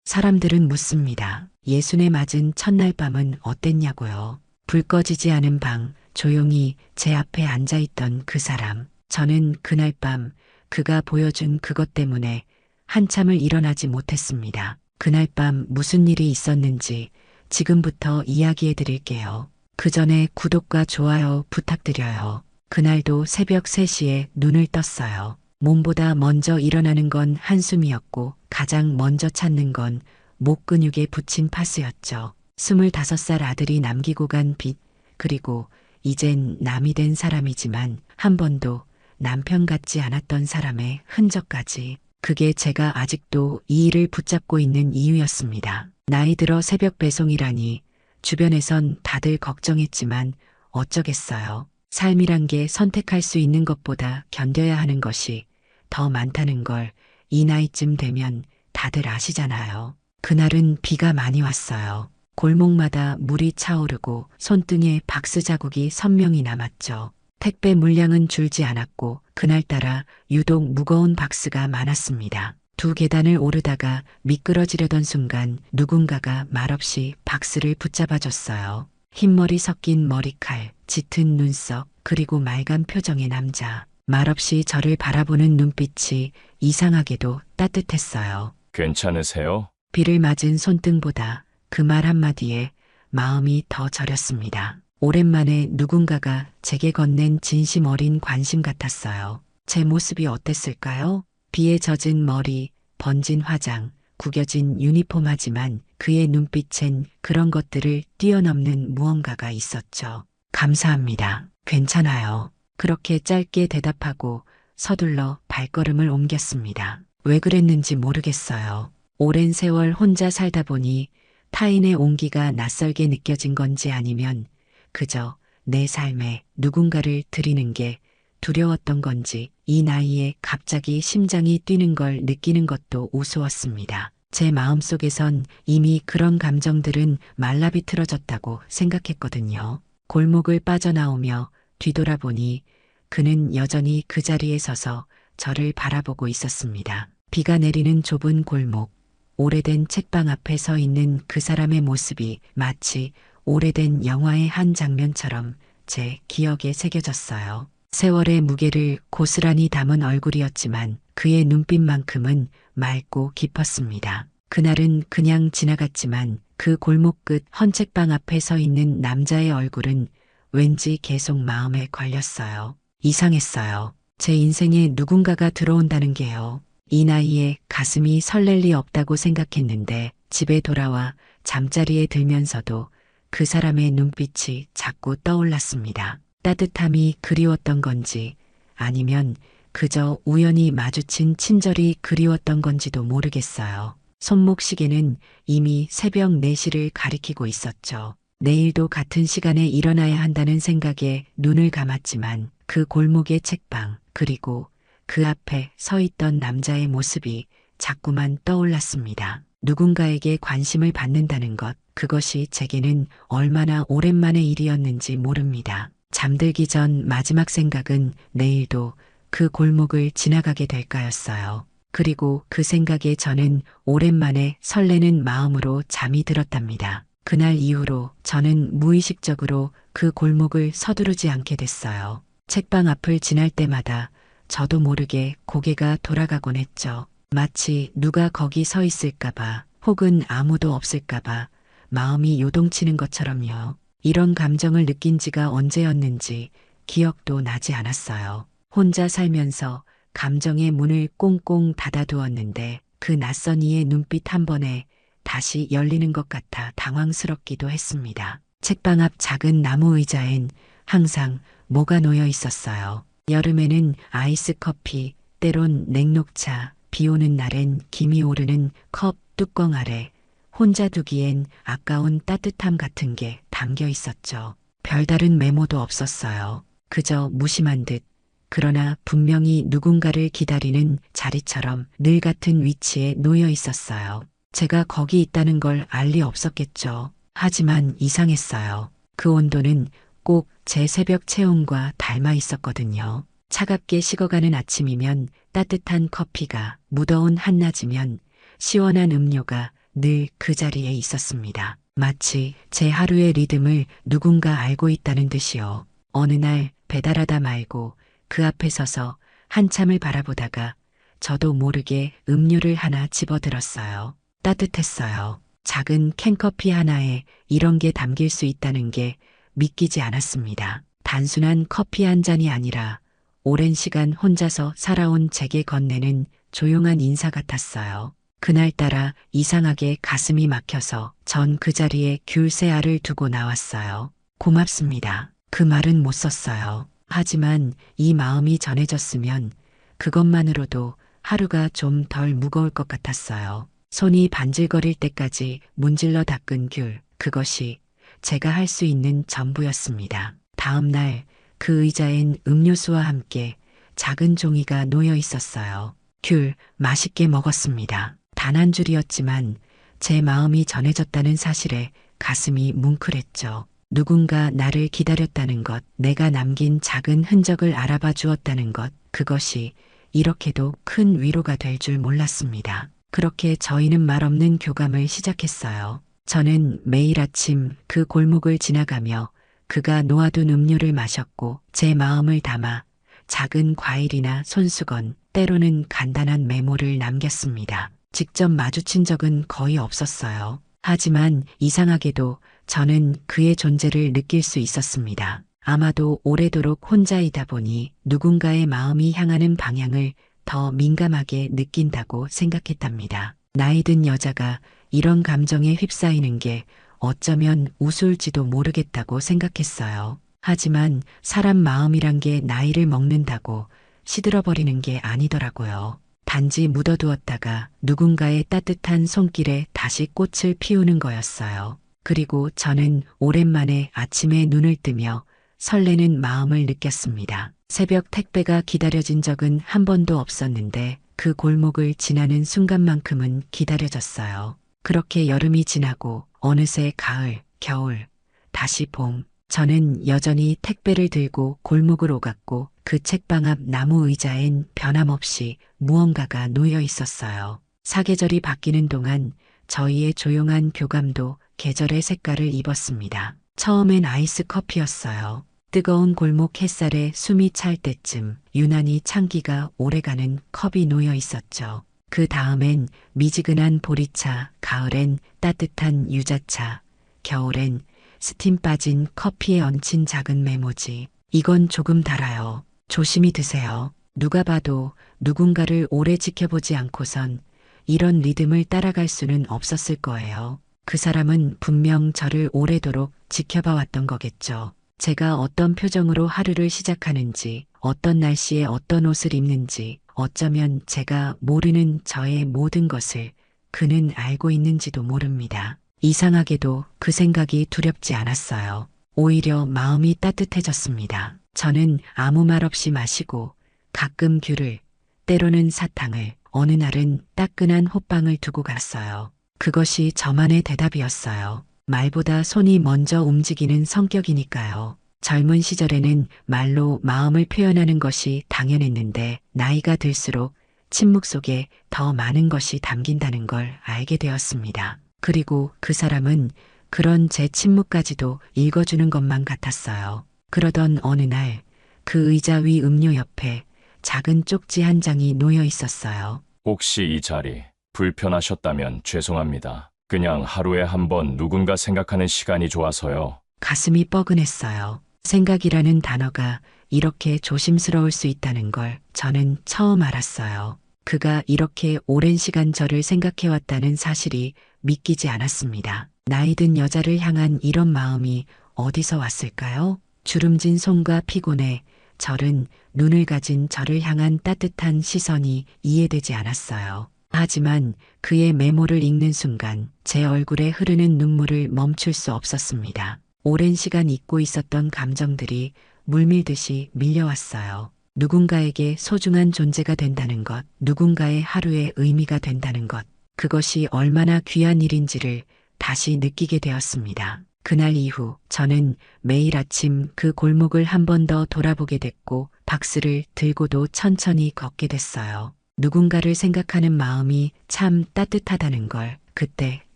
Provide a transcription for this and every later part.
사람들은 묻습니다. 예순에 맞은 첫날 밤은 어땠냐고요. 불 꺼지지 않은 방, 조용히 제 앞에 앉아있던 그 사람. 저는 그날 밤 그가 보여준 그것 때문에 한참을 일어나지 못했습니다. 그날 밤 무슨 일이 있었는지 지금부터 이야기해 드릴게요. 그 전에 구독과 좋아요 부탁드려요. 그날도 새벽 3시에 눈을 떴어요. 몸보다 먼저 일어나는 건 한숨이었고 가장 먼저 찾는 건 목 근육에 붙인 파스였죠. 25살 아들이 남기고 간 빚, 그리고 이젠 남이 된 사람이지만 한 번도 남편 같지 않았던 사람의 흔적까지. 그게 제가 아직도 이 일을 붙잡고 있는 이유였습니다. 나이 들어 새벽 배송이라니 주변에선 다들 걱정했지만 어쩌겠어요. 삶이란 게 선택할 수 있는 것보다 견뎌야 하는 것이 더 많다는 걸 이 나이쯤 되면 다들 아시잖아요. 그날은 비가 많이 왔어요. 골목마다 물이 차오르고 손등에 박스 자국이 선명히 남았죠. 택배 물량은 줄지 않았고 그날따라 유독 무거운 박스가 많았습니다. 2계단을 오르다가 미끄러지려던 순간 누군가가 말없이 박스를 붙잡아줬어요. 흰머리 섞인 머리칼, 짙은 눈썹, 그리고 맑은 표정의 남자. 말없이 저를 바라보는 눈빛이 이상하게도 따뜻했어요. 괜찮으세요? 비를 맞은 손등보다 그 말 한마디에 마음이 더 저렸습니다. 오랜만에 누군가가 제게 건넨 진심 어린 관심 같았어요. 제 모습이 어땠을까요? 비에 젖은 머리, 번진 화장, 구겨진 유니폼 하지만 그의 눈빛엔 그런 것들을 뛰어넘는 무언가가 있었죠. 감사합니다. 괜찮아요. 그렇게 짧게 대답하고 서둘러 발걸음을 옮겼습니다. 왜 그랬는지 모르겠어요. 오랜 세월 혼자 살다 보니 타인의 온기가 낯설게 느껴진 건지 아니면 그저 내 삶에 누군가를 드리는 게 두려웠던 건지 이 나이에 갑자기 심장이 뛰는 걸 느끼는 것도 우스웠습니다. 제 마음속에선 이미 그런 감정들은 말라비틀어졌다고 생각했거든요. 골목을 빠져나오며 뒤돌아보니 그는 여전히 그 자리에 서서 저를 바라보고 있었습니다. 비가 내리는 좁은 골목, 오래된 책방 앞에 서 있는 그 사람의 모습이 마치 오래된 영화의 한 장면처럼 제 기억에 새겨졌어요. 세월의 무게를 고스란히 담은 얼굴이었지만 그의 눈빛만큼은 맑고 깊었습니다. 그날은 그냥 지나갔지만 그 골목 끝 헌책방 앞에 서 있는 남자의 얼굴은 왠지 계속 마음에 걸렸어요. 이상했어요. 제 인생에 누군가가 들어온다는 게요. 이 나이에 가슴이 설렐 리 없다고 생각했는데 집에 돌아와 잠자리에 들면서도 그 사람의 눈빛이 자꾸 떠올랐습니다. 따뜻함이 그리웠던 건지 아니면 그저 우연히 마주친 친절이 그리웠던 건지도 모르겠어요. 손목 시계는 이미 새벽 4시를 가리키고 있었죠. 내일도 같은 시간에 일어나야 한다는 생각에 눈을 감았지만 그 골목의 책방 그리고 그 앞에 서 있던 남자의 모습이 자꾸만 떠올랐습니다. 누군가에게 관심을 받는다는 것, 그것이 제게는 얼마나 오랜만의 일이었는지 모릅니다. 잠들기 전 마지막 생각은 내일도 그 골목을 지나가게 될까였어요. 그리고 그 생각에 저는 오랜만에 설레는 마음으로 잠이 들었답니다. 그날 이후로 저는 무의식적으로 그 골목을 서두르지 않게 됐어요. 책방 앞을 지날 때마다 저도 모르게 고개가 돌아가곤 했죠. 마치 누가 거기 서 있을까봐 혹은 아무도 없을까봐 마음이 요동치는 것처럼요. 이런 감정을 느낀 지가 언제였는지 기억도 나지 않았어요. 혼자 살면서 감정의 문을 꽁꽁 닫아두었는데 그 낯선 이의 눈빛 한 번에 다시 열리는 것 같아 당황스럽기도 했습니다. 책방 앞 작은 나무 의자엔 항상 뭐가 놓여 있었어요. 여름에는 아이스 커피, 때론 냉녹차, 비 오는 날엔 김이 오르는 컵 뚜껑 아래 혼자 두기엔 아까운 따뜻함 같은 게 담겨 있었죠. 별다른 메모도 없었어요. 그저 무심한 듯 그러나 분명히 누군가를 기다리는 자리처럼 늘 같은 위치에 놓여 있었어요. 제가 거기 있다는 걸 알 리 없었겠죠. 하지만 이상했어요. 그 온도는 꼭 제 새벽 체온과 닮아 있었거든요. 차갑게 식어가는 아침이면 따뜻한 커피가, 무더운 한낮이면 시원한 음료가 늘 그 자리에 있었습니다. 마치 제 하루의 리듬을 누군가 알고 있다는 듯이요. 어느 날 배달하다 말고 그 앞에 서서 한참을 바라보다가 저도 모르게 음료를 하나 집어들었어요. 따뜻했어요. 작은 캔커피 하나에 이런 게 담길 수 있다는 게 믿기지 않았습니다. 단순한 커피 한 잔이 아니라 오랜 시간 혼자서 살아온 제게 건네는 조용한 인사 같았어요. 그날따라 이상하게 가슴이 막혀서 전 그 자리에 귤새 알을 두고 나왔어요. 고맙습니다. 그 말은 못 썼어요. 하지만 이 마음이 전해졌으면 그것만으로도 하루가 좀 덜 무거울 것 같았어요. 손이 반질거릴 때까지 문질러 닦은 귤, 그것이 제가 할 수 있는 전부였습니다. 다음 날 그 의자엔 음료수와 함께 작은 종이가 놓여 있었어요. 귤, 맛있게 먹었습니다. 단 한 줄이었지만 제 마음이 전해졌다는 사실에 가슴이 뭉클했죠. 누군가 나를 기다렸다는 것, 내가 남긴 작은 흔적을 알아봐 주었다는 것, 그것이 이렇게도 큰 위로가 될 줄 몰랐습니다. 그렇게 저희는 말없는 교감을 시작했어요. 저는 매일 아침 그 골목을 지나가며 그가 놓아둔 음료를 마셨고 제 마음을 담아 작은 과일이나 손수건, 때로는 간단한 메모를 남겼습니다. 직접 마주친 적은 거의 없었어요. 하지만 이상하게도 저는 그의 존재를 느낄 수 있었습니다. 아마도 오래도록 혼자이다 보니 누군가의 마음이 향하는 방향을 더 민감하게 느낀다고 생각했답니다. 나이 든 여자가 이런 감정에 휩싸이는 게 어쩌면 우스울지도 모르겠다고 생각했어요. 하지만 사람 마음이란 게 나이를 먹는다고 시들어버리는 게 아니더라고요. 단지 묻어두었다가 누군가의 따뜻한 손길에 다시 꽃을 피우는 거였어요. 그리고 저는 오랜만에 아침에 눈을 뜨며 설레는 마음을 느꼈습니다. 새벽 택배가 기다려진 적은 한 번도 없었는데 그 골목을 지나는 순간만큼은 기다려졌어요. 그렇게 여름이 지나고 어느새 가을, 겨울, 다시 봄. 저는 여전히 택배를 들고 골목을 오갔고 그 책방 앞 나무 의자엔 변함없이 무언가가 놓여 있었어요. 사계절이 바뀌는 동안 저희의 조용한 교감도 계절의 색깔을 입었습니다. 처음엔 아이스 커피였어요. 뜨거운 골목 햇살에 숨이 찰 때쯤 유난히 찬기가 오래가는 컵이 놓여 있었죠. 그 다음엔 미지근한 보리차, 가을엔 따뜻한 유자차, 겨울엔 스팀 빠진 커피에 얹힌 작은 메모지. 이건 조금 달아요. 조심히 드세요. 누가 봐도 누군가를 오래 지켜보지 않고선 이런 리듬을 따라갈 수는 없었을 거예요. 그 사람은 분명 저를 오래도록 지켜봐 왔던 거겠죠. 제가 어떤 표정으로 하루를 시작하는지, 어떤 날씨에 어떤 옷을 입는지, 어쩌면 제가 모르는 저의 모든 것을 그는 알고 있는지도 모릅니다. 이상하게도 그 생각이 두렵지 않았어요. 오히려 마음이 따뜻해졌습니다. 저는 아무 말 없이 마시고 가끔 귤을, 때로는 사탕을, 어느 날은 따끈한 호빵을 두고 갔어요. 그것이 저만의 대답이었어요. 말보다 손이 먼저 움직이는 성격이니까요. 젊은 시절에는 말로 마음을 표현하는 것이 당연했는데 나이가 들수록 침묵 속에 더 많은 것이 담긴다는 걸 알게 되었습니다. 그리고 그 사람은 그런 제 침묵까지도 읽어주는 것만 같았어요. 그러던 어느 날 그 의자 위 음료 옆에 작은 쪽지 한 장이 놓여 있었어요. 혹시 이 자리 불편하셨다면 죄송합니다. 그냥 하루에 한 번 누군가 생각하는 시간이 좋아서요. 가슴이 뻐근했어요. 생각이라는 단어가 이렇게 조심스러울 수 있다는 걸 저는 처음 알았어요. 그가 이렇게 오랜 시간 저를 생각해왔다는 사실이 믿기지 않았습니다. 나이 든 여자를 향한 이런 마음이 어디서 왔을까요? 주름진 손과 피곤해 절은 눈을 가진 저를 향한 따뜻한 시선이 이해되지 않았어요. 하지만 그의 메모를 읽는 순간 제 얼굴에 흐르는 눈물을 멈출 수 없었습니다. 오랜 시간 잊고 있었던 감정들이 물밀듯이 밀려왔어요. 누군가에게 소중한 존재가 된다는 것, 누군가의 하루의 의미가 된다는 것, 그것이 얼마나 귀한 일인지를 다시 느끼게 되었습니다. 그날 이후 저는 매일 아침 그 골목을 한 번 더 돌아보게 됐고 박스를 들고도 천천히 걷게 됐어요. 누군가를 생각하는 마음이 참 따뜻하다는 걸 그때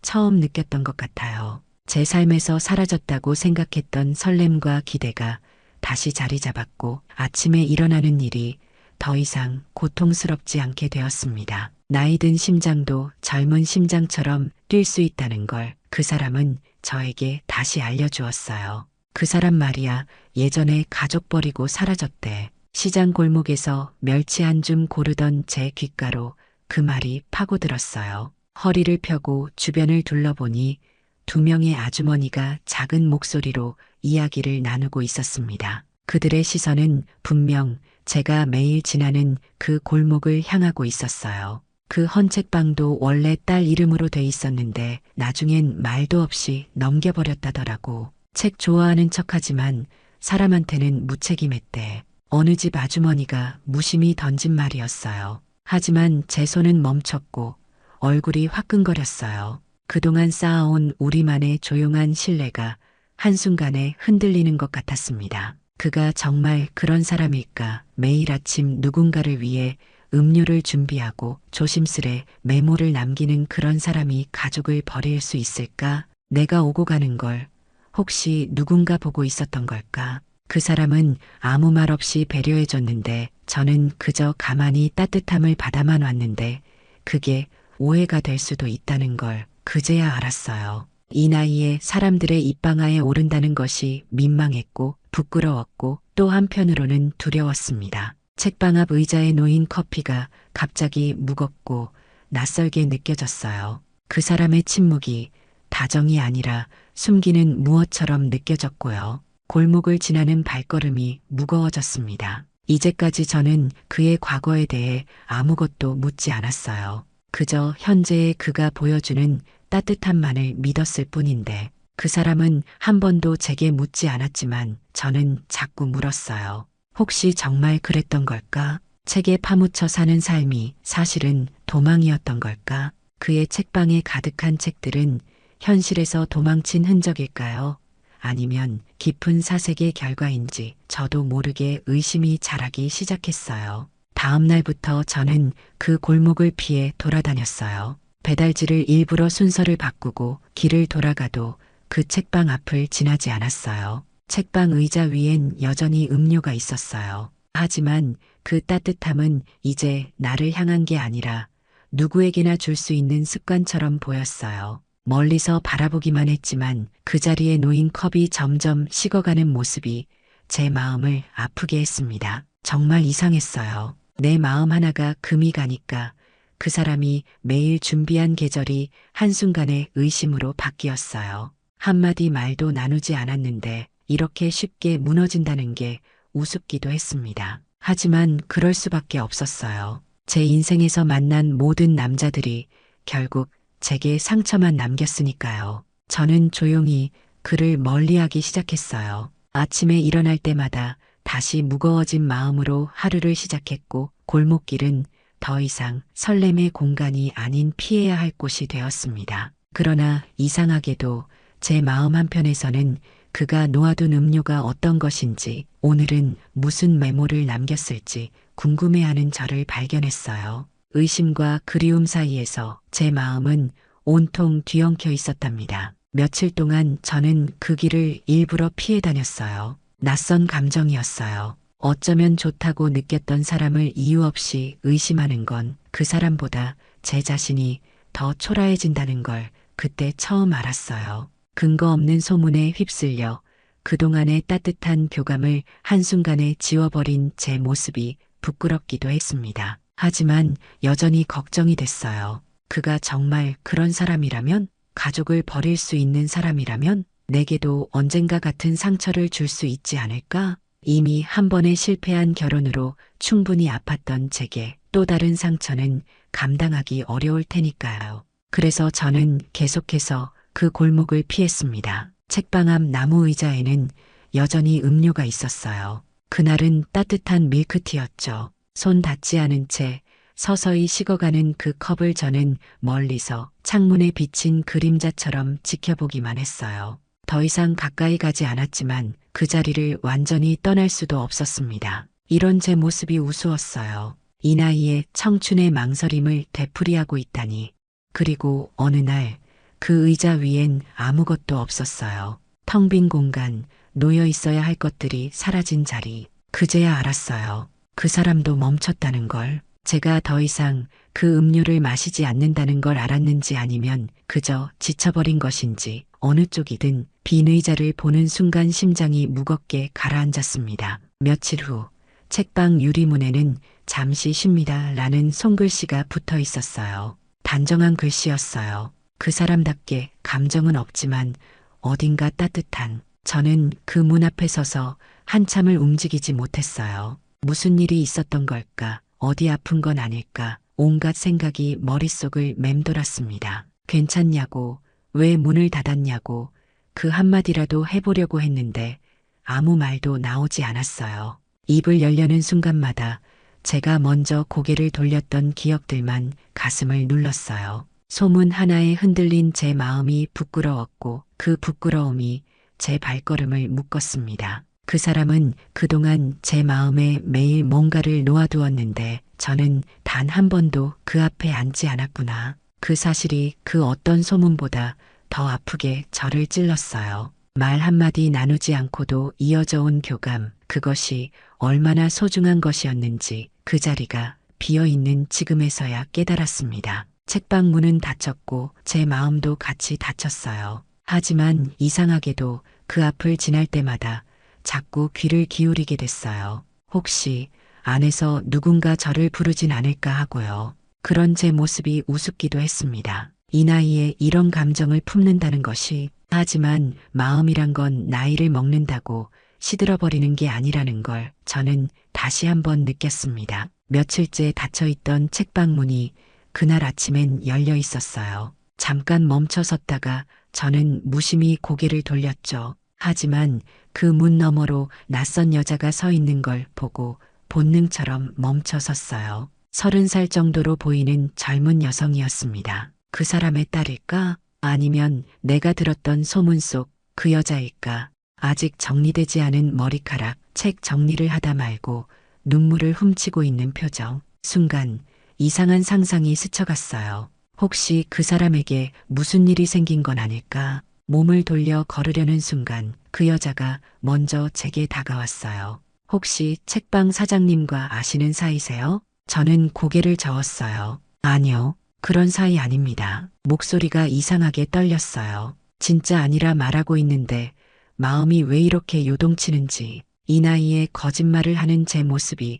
처음 느꼈던 것 같아요. 제 삶에서 사라졌다고 생각했던 설렘과 기대가 다시 자리 잡았고 아침에 일어나는 일이 더 이상 고통스럽지 않게 되었습니다. 나이 든 심장도 젊은 심장처럼 뛸 수 있다는 걸 그 사람은 저에게 다시 알려주었어요. 그 사람 말이야 예전에 가족 버리고 사라졌대. 시장 골목에서 멸치 한 줌 고르던 제 귓가로 그 말이 파고들었어요. 허리를 펴고 주변을 둘러보니 두 명의 아주머니가 작은 목소리로 이야기를 나누고 있었습니다. 그들의 시선은 분명 제가 매일 지나는 그 골목을 향하고 있었어요. 그 헌책방도 원래 딸 이름으로 돼 있었는데 나중엔 말도 없이 넘겨버렸다더라고. 책 좋아하는 척하지만 사람한테는 무책임했대. 어느 집 아주머니가 무심히 던진 말이었어요. 하지만 제 손은 멈췄고 얼굴이 화끈거렸어요. 그동안 쌓아온 우리만의 조용한 신뢰가 한순간에 흔들리는 것 같았습니다. 그가 정말 그런 사람일까? 매일 아침 누군가를 위해 음료를 준비하고 조심스레 메모를 남기는 그런 사람이 가족을 버릴 수 있을까? 내가 오고 가는 걸 혹시 누군가 보고 있었던 걸까? 그 사람은 아무 말 없이 배려해줬는데 저는 그저 가만히 따뜻함을 받아만 왔는데 그게 오해가 될 수도 있다는 걸 그제야 알았어요. 이 나이에 사람들의 입방아에 오른다는 것이 민망했고 부끄러웠고 또 한편으로는 두려웠습니다. 책방 앞 의자에 놓인 커피가 갑자기 무겁고 낯설게 느껴졌어요. 그 사람의 침묵이 다정이 아니라 숨기는 무엇처럼 느껴졌고요. 골목을 지나는 발걸음이 무거워졌습니다. 이제까지 저는 그의 과거에 대해 아무것도 묻지 않았어요. 그저 현재의 그가 보여주는 따뜻함만을 믿었을 뿐인데 그 사람은 한 번도 제게 묻지 않았지만 저는 자꾸 물었어요. 혹시 정말 그랬던 걸까? 책에 파묻혀 사는 삶이 사실은 도망이었던 걸까? 그의 책방에 가득한 책들은 현실에서 도망친 흔적일까요? 아니면 깊은 사색의 결과인지 저도 모르게 의심이 자라기 시작했어요. 다음 날부터 저는 그 골목을 피해 돌아다녔어요. 배달지를 일부러 순서를 바꾸고 길을 돌아가도 그 책방 앞을 지나지 않았어요. 책방 의자 위엔 여전히 음료가 있었어요. 하지만 그 따뜻함은 이제 나를 향한 게 아니라 누구에게나 줄 수 있는 습관처럼 보였어요. 멀리서 바라보기만 했지만 그 자리에 놓인 컵이 점점 식어가는 모습이 제 마음을 아프게 했습니다. 정말 이상했어요. 내 마음 하나가 금이 가니까 그 사람이 매일 준비한 계절이 한순간에 의심으로 바뀌었어요. 한마디 말도 나누지 않았는데 이렇게 쉽게 무너진다는 게 우습기도 했습니다. 하지만 그럴 수밖에 없었어요. 제 인생에서 만난 모든 남자들이 결국 제게 상처만 남겼으니까요. 저는 조용히 그를 멀리하기 시작했어요. 아침에 일어날 때마다 다시 무거워진 마음으로 하루를 시작했고 골목길은 더 이상 설렘의 공간이 아닌 피해야 할 곳이 되었습니다. 그러나 이상하게도 제 마음 한편에서는 그가 놓아둔 음료가 어떤 것인지 오늘은 무슨 메모를 남겼을지 궁금해하는 저를 발견했어요. 의심과 그리움 사이에서 제 마음은 온통 뒤엉켜 있었답니다. 며칠 동안 저는 그 길을 일부러 피해 다녔어요. 낯선 감정이었어요. 어쩌면 좋다고 느꼈던 사람을 이유 없이 의심하는 건 그 사람보다 제 자신이 더 초라해진다는 걸 그때 처음 알았어요. 근거 없는 소문에 휩쓸려 그동안의 따뜻한 교감을 한순간에 지워버린 제 모습이 부끄럽기도 했습니다. 하지만 여전히 걱정이 됐어요. 그가 정말 그런 사람이라면, 가족을 버릴 수 있는 사람이라면 내게도 언젠가 같은 상처를 줄 수 있지 않을까? 이미 한 번의 실패한 결혼으로 충분히 아팠던 제게 또 다른 상처는 감당하기 어려울 테니까요. 그래서 저는 계속해서 그 골목을 피했습니다. 책방 앞 나무 의자에는 여전히 음료가 있었어요. 그날은 따뜻한 밀크티였죠. 손 닿지 않은 채 서서히 식어가는 그 컵을 저는 멀리서 창문에 비친 그림자처럼 지켜보기만 했어요. 더 이상 가까이 가지 않았지만 그 자리를 완전히 떠날 수도 없었습니다. 이런 제 모습이 우스웠어요. 이 나이에 청춘의 망설임을 되풀이하고 있다니. 그리고 어느 날 그 의자 위엔 아무것도 없었어요. 텅 빈 공간, 놓여 있어야 할 것들이 사라진 자리. 그제야 알았어요. 그 사람도 멈췄다는 걸. 제가 더 이상 그 음료를 마시지 않는다는 걸 알았는지 아니면 그저 지쳐버린 것인지 어느 쪽이든 빈 의자를 보는 순간 심장이 무겁게 가라앉았습니다. 며칠 후 책방 유리문에는 잠시 쉽니다 라는 손글씨가 붙어 있었어요. 단정한 글씨였어요. 그 사람답게 감정은 없지만 어딘가 따뜻한. 저는 그 문 앞에 서서 한참을 움직이지 못했어요. 무슨 일이 있었던 걸까? 어디 아픈 건 아닐까? 온갖 생각이 머릿속을 맴돌았습니다. 괜찮냐고, 왜 문을 닫았냐고, 그 한마디라도 해보려고 했는데 아무 말도 나오지 않았어요. 입을 열려는 순간마다 제가 먼저 고개를 돌렸던 기억들만 가슴을 눌렀어요. 소문 하나에 흔들린 제 마음이 부끄러웠고 그 부끄러움이 제 발걸음을 묶었습니다. 그 사람은 그동안 제 마음에 매일 뭔가를 놓아두었는데 저는 단 한 번도 그 앞에 앉지 않았구나. 그 사실이 그 어떤 소문보다 더 아프게 저를 찔렀어요. 말 한마디 나누지 않고도 이어져 온 교감, 그것이 얼마나 소중한 것이었는지 그 자리가 비어있는 지금에서야 깨달았습니다. 책방 문은 닫혔고 제 마음도 같이 닫혔어요. 하지만 이상하게도 그 앞을 지날 때마다 자꾸 귀를 기울이게 됐어요. 혹시 안에서 누군가 저를 부르진 않을까 하고요. 그런 제 모습이 우습기도 했습니다. 이 나이에 이런 감정을 품는다는 것이, 하지만 마음이란 건 나이를 먹는다고 시들어버리는 게 아니라는 걸 저는 다시 한번 느꼈습니다. 며칠째 닫혀있던 책방 문이 그날 아침엔 열려 있었어요. 잠깐 멈춰 섰다가 저는 무심히 고개를 돌렸죠. 하지만 그 문 너머로 낯선 여자가 서 있는 걸 보고 본능처럼 멈춰 섰어요. 30살 정도로 보이는 젊은 여성이었습니다. 그 사람의 딸일까? 아니면 내가 들었던 소문 속 그 여자일까? 아직 정리되지 않은 머리카락, 책 정리를 하다 말고 눈물을 훔치고 있는 표정. 순간 이상한 상상이 스쳐갔어요. 혹시 그 사람에게 무슨 일이 생긴 건 아닐까? 몸을 돌려 걸으려는 순간 그 여자가 먼저 제게 다가왔어요. 혹시 책방 사장님과 아시는 사이세요? 저는 고개를 저었어요. 아니요, 그런 사이 아닙니다. 목소리가 이상하게 떨렸어요. 진짜 아니라 말하고 있는데 마음이 왜 이렇게 요동치는지. 이 나이에 거짓말을 하는 제 모습이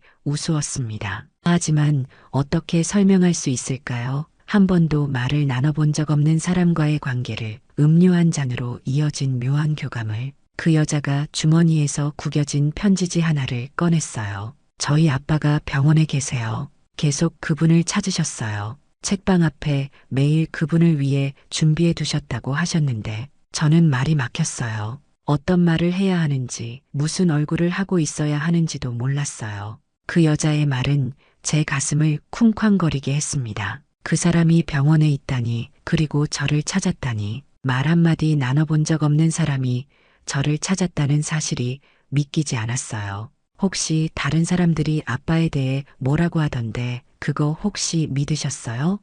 우스웠습니다. 하지만 어떻게 설명할 수 있을까요? 한 번도 말을 나눠본 적 없는 사람과의 관계를, 음료 한 잔으로 이어진 묘한 교감을. 그 여자가 주머니에서 구겨진 편지지 하나를 꺼냈어요. 저희 아빠가 병원에 계세요. 계속 그분을 찾으셨어요. 책방 앞에 매일 그분을 위해 준비해 두셨다고 하셨는데 저는 말이 막혔어요. 어떤 말을 해야 하는지, 무슨 얼굴을 하고 있어야 하는지도 몰랐어요. 그 여자의 말은 제 가슴을 쿵쾅거리게 했습니다. 그 사람이 병원에 있다니, 그리고 저를 찾았다니, 말 한마디 나눠본 적 없는 사람이 저를 찾았다는 사실이 믿기지 않았어요. 혹시 다른 사람들이 아빠에 대해 뭐라고 하던데 그거 혹시 믿으셨어요?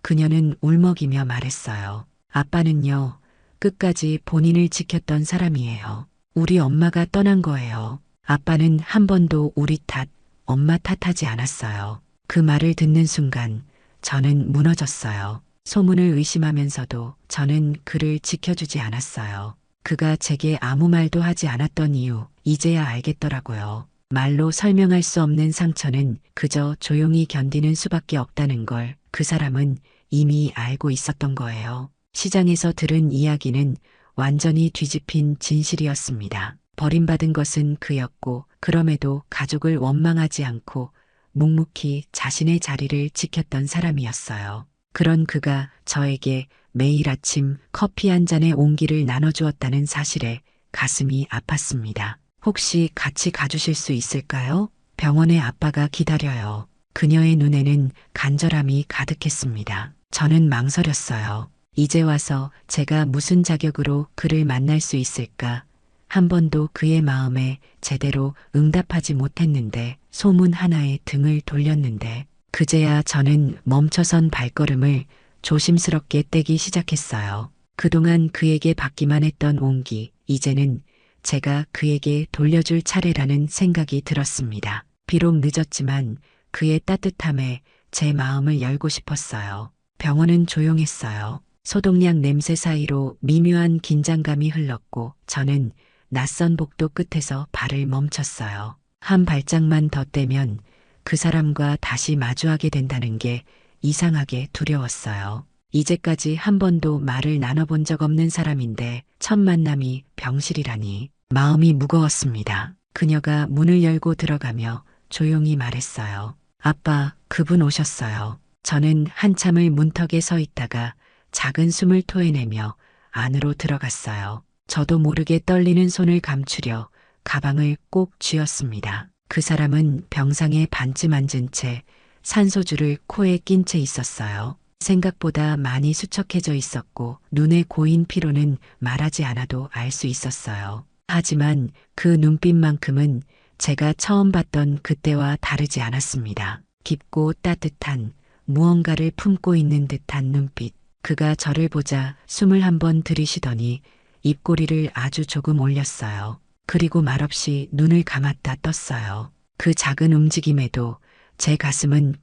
그녀는 울먹이며 말했어요. 아빠는요, 끝까지 본인을 지켰던 사람이에요. 우리 엄마가 떠난 거예요. 아빠는 한 번도 우리 탓, 엄마 탓하지 않았어요. 그 말을 듣는 순간 저는 무너졌어요. 소문을 의심하면서도 저는 그를 지켜주지 않았어요. 그가 제게 아무 말도 하지 않았던 이유, 이제야 알겠더라고요. 말로 설명할 수 없는 상처는 그저 조용히 견디는 수밖에 없다는 걸 그 사람은 이미 알고 있었던 거예요. 시장에서 들은 이야기는 완전히 뒤집힌 진실이었습니다. 버림받은 것은 그였고, 그럼에도 가족을 원망하지 않고 묵묵히 자신의 자리를 지켰던 사람이었어요. 그런 그가 저에게 매일 아침 커피 한 잔의 온기를 나눠주었다는 사실에 가슴이 아팠습니다. 혹시 같이 가주실 수 있을까요? 병원에 아빠가 기다려요. 그녀의 눈에는 간절함이 가득했습니다. 저는 망설였어요. 이제 와서 제가 무슨 자격으로 그를 만날 수 있을까? 한 번도 그의 마음에 제대로 응답하지 못했는데, 소문 하나에 등을 돌렸는데, 그제야 저는 멈춰선 발걸음을 조심스럽게 떼기 시작했어요. 그동안 그에게 받기만 했던 온기, 이제는 제가 그에게 돌려줄 차례라는 생각이 들었습니다. 비록 늦었지만 그의 따뜻함에 제 마음을 열고 싶었어요. 병원은 조용했어요. 소독약 냄새 사이로 미묘한 긴장감이 흘렀고 저는 낯선 복도 끝에서 발을 멈췄어요. 한 발짝만 더 떼면 그 사람과 다시 마주하게 된다는 게 이상하게 두려웠어요. 이제까지 한 번도 말을 나눠본 적 없는 사람인데 첫 만남이 병실이라니 마음이 무거웠습니다. 그녀가 문을 열고 들어가며 조용히 말했어요. 아빠, 그분 오셨어요. 저는 한참을 문턱에 서 있다가 작은 숨을 토해내며 안으로 들어갔어요. 저도 모르게 떨리는 손을 감추려 가방을 꼭 쥐었습니다. 그 사람은 병상에 반쯤 앉은 채 산소줄을 코에 낀 채 있었어요. 생각보다 많이 수척해져 있었고 눈에 고인 피로는 말하지 않아도 알 수 있었어요. 하지만 그 눈빛만큼은 제가 처음 봤던 그때와 다르지 않았습니다. 깊고 따뜻한 무언가를 품고 있는 듯한 눈빛. 그가 저를 보자 숨을 한번 들이쉬더니 입꼬리를 아주 조금 올렸어요. 그리고 말없이 눈을 감았다 떴어요. 그 작은 움직임에도 제 가슴은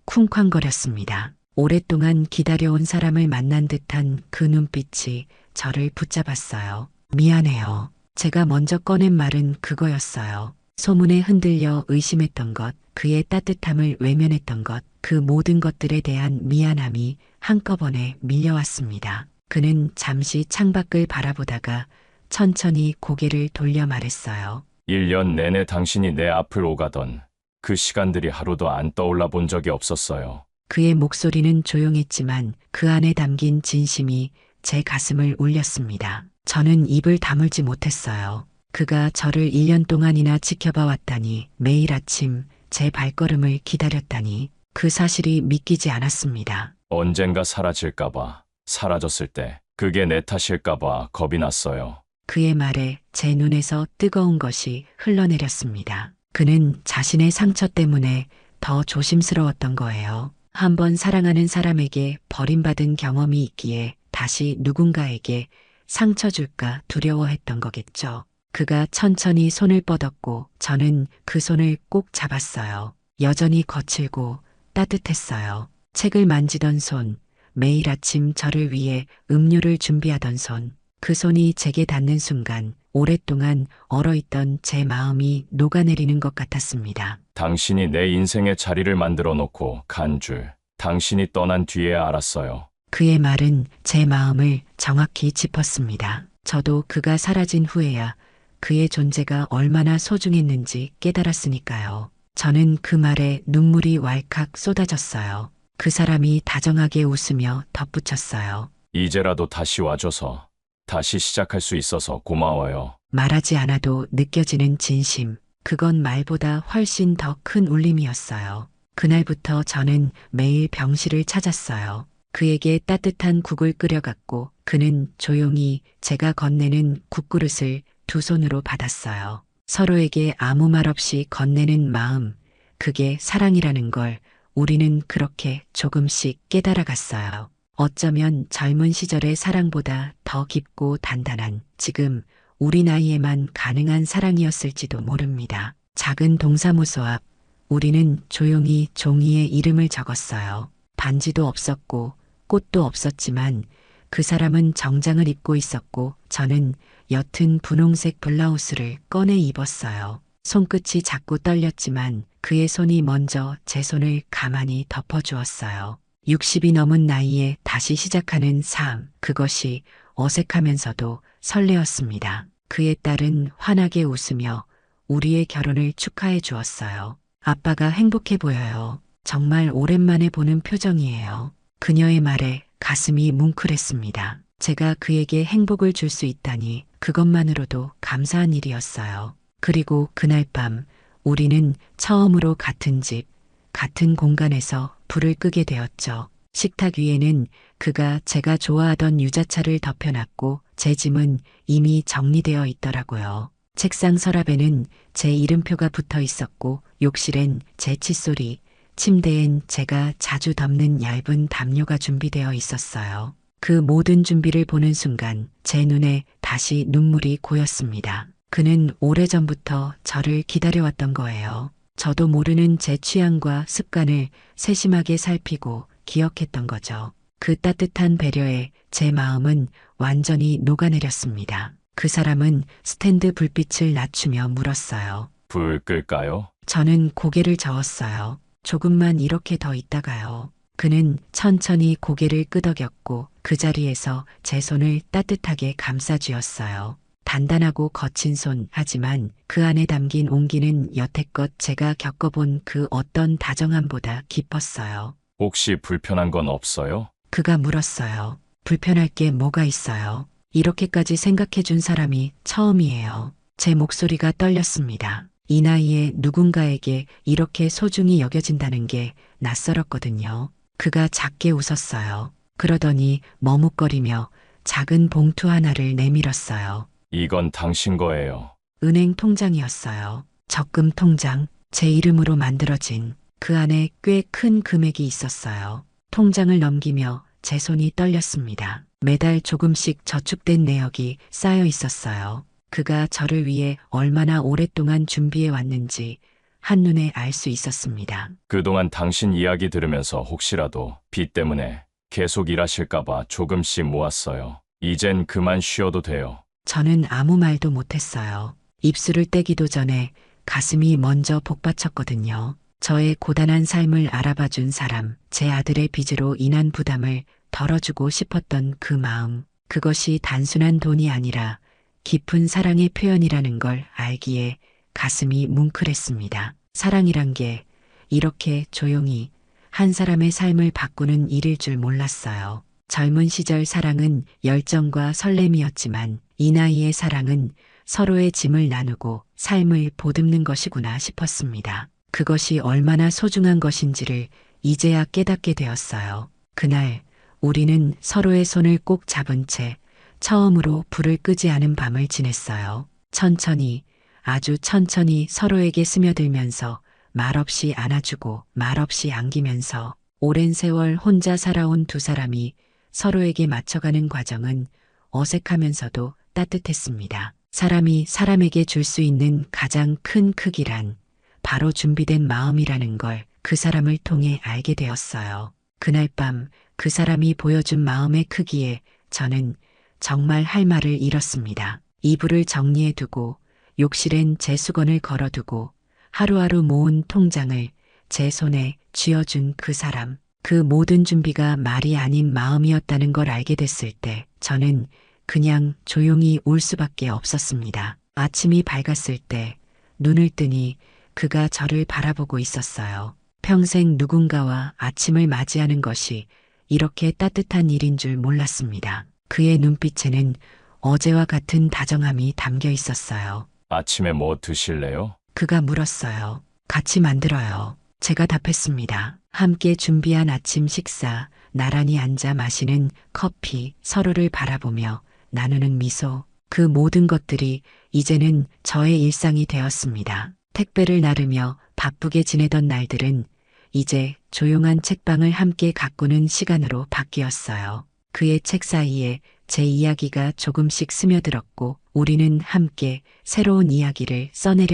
쿵쾅거렸습니다. 오랫동안 기다려온 사람을 만난 듯한 그 눈빛이 저를 붙잡았어요. 미안해요. 제가 먼저 꺼낸 말은 그거였어요. 소문에 흔들려 의심했던 것, 그의 따뜻함을 외면했던 것, 그 모든 것들에 대한 미안함이 한꺼번에 밀려왔습니다. 그는 잠시 창밖을 바라보다가 천천히 고개를 돌려 말했어요. 1년 내내 당신이 내 앞을 오가던 그 시간들이 하루도 안 떠올라 본 적이 없었어요. 그의 목소리는 조용했지만 그 안에 담긴 진심이 제 가슴을 울렸습니다. 저는 입을 다물지 못했어요. 그가 저를 1년 동안이나 지켜봐 왔다니, 매일 아침 제 발걸음을 기다렸다니, 그 사실이 믿기지 않았습니다. 언젠가 사라질까봐, 사라졌을 때 그게 내 탓일까봐 겁이 났어요. 그의 말에 제 눈에서 뜨거운 것이 흘러내렸습니다. 그는 자신의 상처 때문에 더 조심스러웠던 거예요. 한번 사랑하는 사람에게 버림받은 경험이 있기에 다시 누군가에게 상처 줄까 두려워했던 거겠죠. 그가 천천히 손을 뻗었고 저는 그 손을 꼭 잡았어요. 여전히 거칠고 따뜻했어요. 책을 만지던 손, 매일 아침 저를 위해 음료를 준비하던 손, 그 손이 제게 닿는 순간 오랫동안 얼어있던 제 마음이 녹아내리는 것 같았습니다. 당신이 내 인생에 자리를 만들어 놓고 간 줄 당신이 떠난 뒤에 알았어요. 그의 말은 제 마음을 정확히 짚었습니다. 저도 그가 사라진 후에야 그의 존재가 얼마나 소중했는지 깨달았으니까요. 저는 그 말에 눈물이 왈칵 쏟아졌어요. 그 사람이 다정하게 웃으며 덧붙였어요. 이제라도 다시 와줘서 다시 시작할 수 있어서 고마워요. 말하지 않아도 느껴지는 진심. 그건 말보다 훨씬 더 큰 울림이었어요. 그날부터 저는 매일 병실을 찾았어요. 그에게 따뜻한 국을 끓여갔고 그는 조용히 제가 건네는 국그릇을 두 손으로 받았어요. 서로에게 아무 말 없이 건네는 마음, 그게 사랑이라는 걸 우리는 그렇게 조금씩 깨달아갔어요. 어쩌면 젊은 시절의 사랑보다 더 깊고 단단한 지금 우리 나이에만 가능한 사랑이었을지도 모릅니다. 작은 동사무소 앞 우리는 조용히 종이에 이름을 적었어요. 반지도 없었고 꽃도 없었지만 그 사람은 정장을 입고 있었고 저는 옅은 분홍색 블라우스를 꺼내 입었어요. 손끝이 자꾸 떨렸지만 그의 손이 먼저 제 손을 가만히 덮어주었어요. 60이 넘은 나이에 다시 시작하는 삶, 그것이 어색하면서도 설레었습니다. 그의 딸은 환하게 웃으며 우리의 결혼을 축하해 주었어요. 아빠가 행복해 보여요. 정말 오랜만에 보는 표정이에요. 그녀의 말에 가슴이 뭉클했습니다. 제가 그에게 행복을 줄 수 있다니 그것만으로도 감사한 일이었어요. 그리고 그날 밤 우리는 처음으로 같은 집, 같은 공간에서 불을 끄게 되었죠. 식탁 위에는 그가 제가 좋아하던 유자차를 덮여놨고 제 짐은 이미 정리되어 있더라고요. 책상 서랍에는 제 이름표가 붙어 있었고 욕실엔 제 칫솔이, 침대엔 제가 자주 덮는 얇은 담요가 준비되어 있었어요. 그 모든 준비를 보는 순간 제 눈에 다시 눈물이 고였습니다. 그는 오래전부터 저를 기다려왔던 거예요. 저도 모르는 제 취향과 습관을 세심하게 살피고 기억했던 거죠. 그 따뜻한 배려에 제 마음은 완전히 녹아내렸습니다. 그 사람은 스탠드 불빛을 낮추며 물었어요. 불 끌까요? 저는 고개를 저었어요. 조금만 이렇게 더 있다가요. 그는 천천히 고개를 끄덕였고 그 자리에서 제 손을 따뜻하게 감싸주었어요. 단단하고 거친 손, 하지만 그 안에 담긴 온기는 여태껏 제가 겪어본 그 어떤 다정함보다 깊었어요. 혹시 불편한 건 없어요? 그가 물었어요. 불편할 게 뭐가 있어요? 이렇게까지 생각해준 사람이 처음이에요. 제 목소리가 떨렸습니다. 이 나이에 누군가에게 이렇게 소중히 여겨진다는 게 낯설었거든요. 그가 작게 웃었어요. 그러더니 머뭇거리며 작은 봉투 하나를 내밀었어요. 이건 당신 거예요. 은행 통장이었어요. 적금 통장, 제 이름으로 만들어진. 그 안에 꽤 큰 금액이 있었어요. 통장을 넘기며 제 손이 떨렸습니다. 매달 조금씩 저축된 내역이 쌓여 있었어요. 그가 저를 위해 얼마나 오랫동안 준비해 왔는지 한눈에 알 수 있었습니다. 그동안 당신 이야기 들으면서 혹시라도 빚 때문에 계속 일하실까봐 조금씩 모았어요. 이젠 그만 쉬어도 돼요. 저는 아무 말도 못했어요. 입술을 떼기도 전에 가슴이 먼저 복받쳤거든요. 저의 고단한 삶을 알아봐준 사람, 제 아들의 빚으로 인한 부담을 덜어주고 싶었던 그 마음, 그것이 단순한 돈이 아니라 깊은 사랑의 표현이라는 걸 알기에 가슴이 뭉클했습니다. 사랑이란 게 이렇게 조용히 한 사람의 삶을 바꾸는 일일 줄 몰랐어요. 젊은 시절 사랑은 열정과 설렘이었지만 이 나이의 사랑은 서로의 짐을 나누고 삶을 보듬는 것이구나 싶었습니다. 그것이 얼마나 소중한 것인지를 이제야 깨닫게 되었어요. 그날 우리는 서로의 손을 꼭 잡은 채 처음으로 불을 끄지 않은 밤을 지냈어요. 천천히, 아주 천천히 서로에게 스며들면서 말없이 안아주고 말없이 안기면서 오랜 세월 혼자 살아온 두 사람이 서로에게 맞춰가는 과정은 어색하면서도 따뜻했습니다. 사람이 사람에게 줄 수 있는 가장 큰 크기란 바로 준비된 마음이라는 걸 그 사람을 통해 알게 되었어요. 그날 밤 그 사람이 보여준 마음의 크기에 저는 정말 할 말을 잃었습니다. 이불을 정리해두고 욕실엔 제 수건을 걸어두고 하루하루 모은 통장을 제 손에 쥐어준 그 사람, 그 모든 준비가 말이 아닌 마음이었다는 걸 알게 됐을 때 저는 그냥 조용히 울 수밖에 없었습니다. 아침이 밝았을 때 눈을 뜨니 그가 저를 바라보고 있었어요. 평생 누군가와 아침을 맞이하는 것이 이렇게 따뜻한 일인 줄 몰랐습니다. 그의 눈빛에는 어제와 같은 다정함이 담겨 있었어요. 아침에 뭐 드실래요? 그가 물었어요. 같이 만들어요. 제가 답했습니다. 함께 준비한 아침 식사, 나란히 앉아 마시는 커피, 서로를 바라보며 나누는 미소, 그 모든 것들이 이제는 저의 일상이 되었습니다. 택배를 나르며 바쁘게 지내던 날들은 이제 조용한 책방을 함께 가꾸는 시간으로 바뀌었어요. 그의 책 사이에 제 이야기가 조금씩 스며들었고 우리는 함께 새로운 이야기를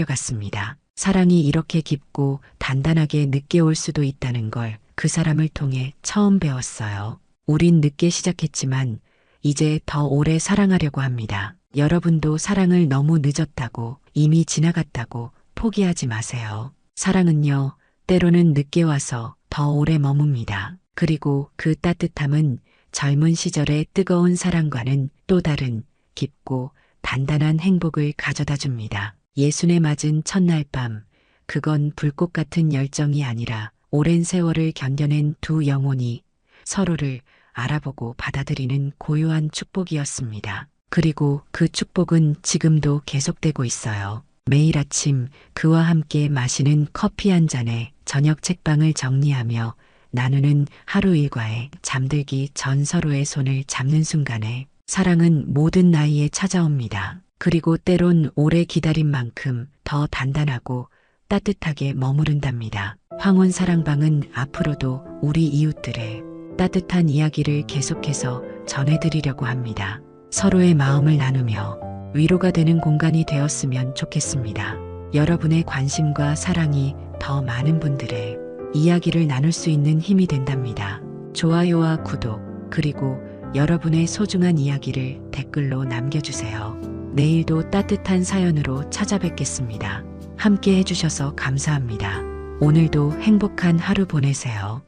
써내려갔습니다. 사랑이 이렇게 깊고 단단하게 늦게 올 수도 있다는 걸 그 사람을 통해 처음 배웠어요. 우린 늦게 시작했지만 이제 더 오래 사랑하려고 합니다. 여러분도 사랑을 너무 늦었다고, 이미 지나갔다고 포기하지 마세요. 사랑은요, 때로는 늦게 와서 더 오래 머뭅니다. 그리고 그 따뜻함은 젊은 시절의 뜨거운 사랑과는 또 다른 깊고 단단한 행복을 가져다 줍니다. 예순에 맞은 첫날 밤, 그건 불꽃 같은 열정이 아니라 오랜 세월을 견뎌낸 두 영혼이 서로를 알아보고 받아들이는 고요한 축복이었습니다. 그리고 그 축복은 지금도 계속되고 있어요. 매일 아침 그와 함께 마시는 커피 한 잔에 저녁 책방을 정리하며 나누는 하루 일과에 잠들기 전 서로의 손을 잡는 순간에 사랑은 모든 나이에 찾아옵니다. 그리고 때론 오래 기다린 만큼 더 단단하고 따뜻하게 머무른답니다. 황혼 사랑방은 앞으로도 우리 이웃들의 따뜻한 이야기를 계속해서 전해드리려고 합니다. 서로의 마음을 나누며 위로가 되는 공간이 되었으면 좋겠습니다. 여러분의 관심과 사랑이 더 많은 분들의 이야기를 나눌 수 있는 힘이 된답니다. 좋아요와 구독, 그리고 여러분의 소중한 이야기를 댓글로 남겨주세요. 내일도 따뜻한 사연으로 찾아뵙겠습니다. 함께 해주셔서 감사합니다. 오늘도 행복한 하루 보내세요.